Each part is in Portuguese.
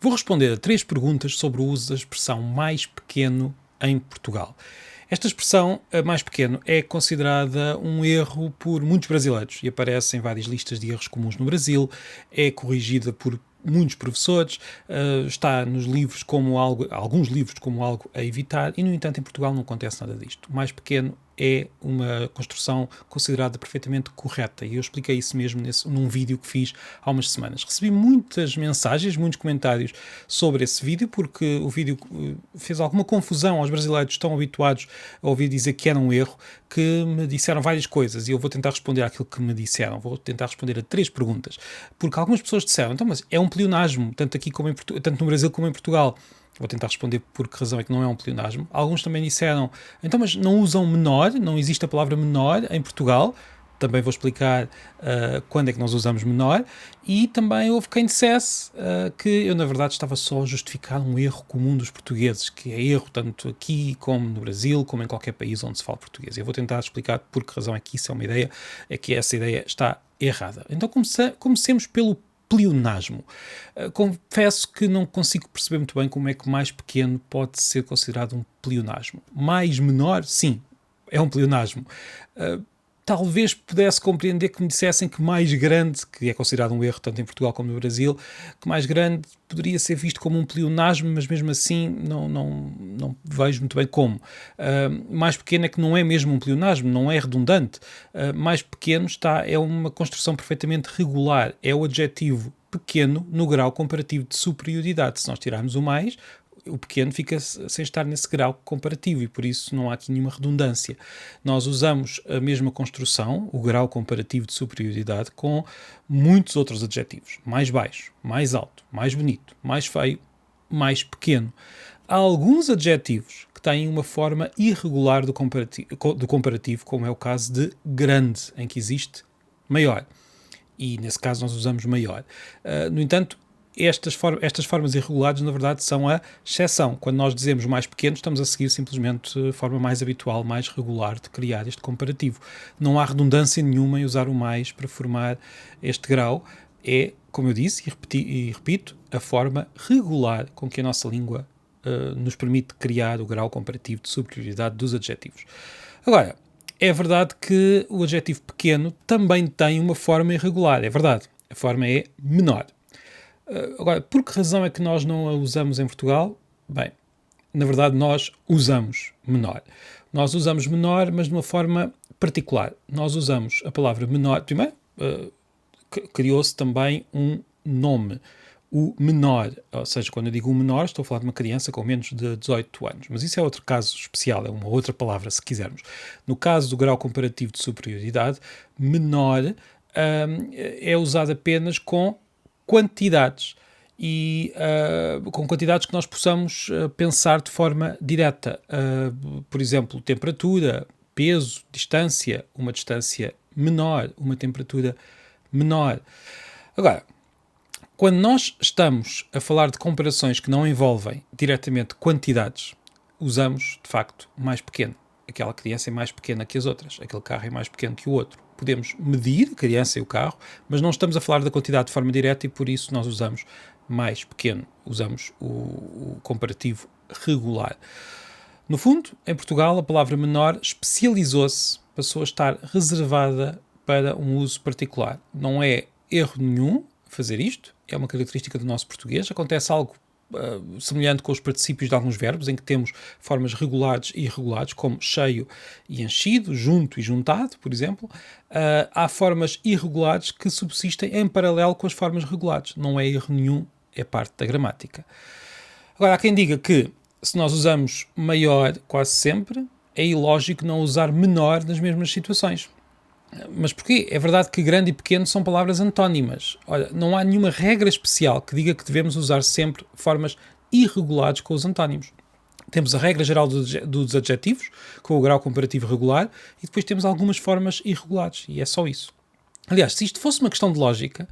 Vou responder a 3 perguntas sobre o uso da expressão mais pequeno em Portugal. Esta expressão, mais pequeno, é considerada um erro por muitos brasileiros e aparece em várias listas de erros comuns no Brasil, é corrigida por muitos professores, está nos livros como alguns livros como algo a evitar e, no entanto, em Portugal não acontece nada disto. O mais pequeno é uma construção considerada perfeitamente correta e eu expliquei isso mesmo num vídeo que fiz há umas semanas. Recebi muitas mensagens, muitos comentários sobre esse vídeo porque o vídeo fez alguma confusão aos brasileiros que estão habituados a ouvir dizer que era um erro, que me disseram várias coisas e eu vou tentar responder àquilo que me disseram. Vou tentar responder a 3 perguntas, porque algumas pessoas disseram, então, mas é um pleonasmo, tanto no Brasil como em Portugal. Vou tentar responder por que razão é que não é um pleonasmo. Alguns também disseram, então, mas não usam menor, não existe a palavra menor em Portugal. Também vou explicar quando é que nós usamos menor. E também houve quem dissesse que eu, na verdade, estava só a justificar um erro comum dos portugueses, que é erro tanto aqui como no Brasil, como em qualquer país onde se fala português. Eu vou tentar explicar por que razão é que isso é uma ideia, é que essa ideia está errada. Então comecemos pelo pleonasmo. Confesso que não consigo perceber muito bem como é que mais pequeno pode ser considerado um pleonasmo. Mais menor, sim, é um pleonasmo. Talvez pudesse compreender que me dissessem que mais grande, que é considerado um erro tanto em Portugal como no Brasil, que mais grande poderia ser visto como um pleonasmo, mas mesmo assim não vejo muito bem como. Mais pequeno é que não é mesmo um pleonasmo, não é redundante. Mais pequeno é uma construção perfeitamente regular, é o adjetivo pequeno no grau comparativo de superioridade. Se nós tirarmos o mais, o pequeno fica sem estar nesse grau comparativo e por isso não há aqui nenhuma redundância. Nós usamos a mesma construção, o grau comparativo de superioridade, com muitos outros adjetivos. Mais baixo, mais alto, mais bonito, mais feio, mais pequeno. Há alguns adjetivos que têm uma forma irregular do comparativo, como é o caso de grande, em que existe maior. E nesse caso nós usamos maior. No entanto, estas formas irregulares, na verdade, são a exceção. Quando nós dizemos mais pequeno, estamos a seguir simplesmente a forma mais habitual, mais regular de criar este comparativo. Não há redundância nenhuma em usar o mais para formar este grau. É, como eu disse e repito, a forma regular com que a nossa língua nos permite criar o grau comparativo de superioridade dos adjetivos. Agora, é verdade que o adjetivo pequeno também tem uma forma irregular. É verdade. A forma é menor. Agora, por que razão é que nós não a usamos em Portugal? Bem, na verdade nós usamos menor. Nós usamos menor, mas de uma forma particular. Nós usamos a palavra menor. Primeiro, criou-se também um nome, o menor. Ou seja, quando eu digo o menor, estou a falar de uma criança com menos de 18 anos. Mas isso é outro caso especial, é uma outra palavra, se quisermos. No caso do grau comparativo de superioridade, menor é usado apenas com quantidades e com quantidades que nós possamos pensar de forma direta. Por exemplo, temperatura, peso, distância, uma distância menor, uma temperatura menor. Agora, quando nós estamos a falar de comparações que não envolvem diretamente quantidades, usamos, de facto, mais pequeno. Aquela criança é mais pequena que as outras, aquele carro é mais pequeno que o outro. Podemos medir a criança e o carro, mas não estamos a falar da quantidade de forma direta e por isso nós usamos mais pequeno, usamos o comparativo regular. No fundo, em Portugal, a palavra menor especializou-se, passou a estar reservada para um uso particular. Não é erro nenhum fazer isto, é uma característica do nosso português, acontece algo semelhante com os particípios de alguns verbos, em que temos formas regulares e irregulares, como cheio e enchido, junto e juntado, por exemplo. Há formas irregulares que subsistem em paralelo com as formas regulares. Não é erro nenhum, é parte da gramática. Agora, há quem diga que se nós usamos maior quase sempre, é ilógico não usar menor nas mesmas situações. Mas porquê? É verdade que grande e pequeno são palavras antónimas. Olha, não há nenhuma regra especial que diga que devemos usar sempre formas irregulares com os antónimos. Temos a regra geral dos adjetivos, com o grau comparativo regular, e depois temos algumas formas irregulares, e é só isso. Aliás, se isto fosse uma questão de lógica,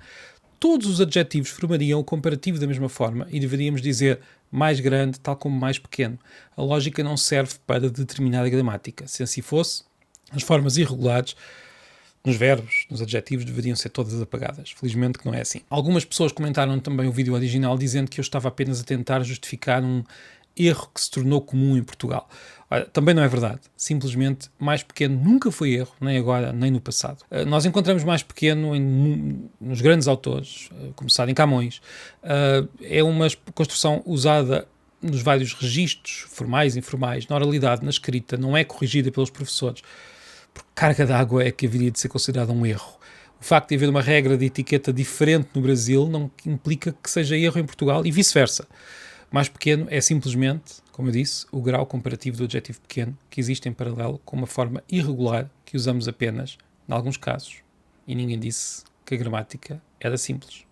todos os adjetivos formariam o comparativo da mesma forma e deveríamos dizer mais grande, tal como mais pequeno. A lógica não serve para determinada gramática. Se assim fosse, as formas irregulares nos verbos, nos adjetivos, deveriam ser todas apagadas. Felizmente que não é assim. Algumas pessoas comentaram também o vídeo original dizendo que eu estava apenas a tentar justificar um erro que se tornou comum em Portugal. Olha, também não é verdade. Simplesmente mais pequeno nunca foi erro, nem agora, nem no passado. Nós encontramos mais pequeno nos grandes autores, começar em Camões. É uma construção usada nos vários registros, formais e informais. Na oralidade, na escrita, não é corrigida pelos professores. Porque carga d'água é que haveria de ser considerada um erro. O facto de haver uma regra de etiqueta diferente no Brasil não implica que seja erro em Portugal e vice-versa. Mais pequeno é simplesmente, como eu disse, o grau comparativo do adjetivo pequeno que existe em paralelo com uma forma irregular que usamos apenas, em alguns casos. E ninguém disse que a gramática era simples.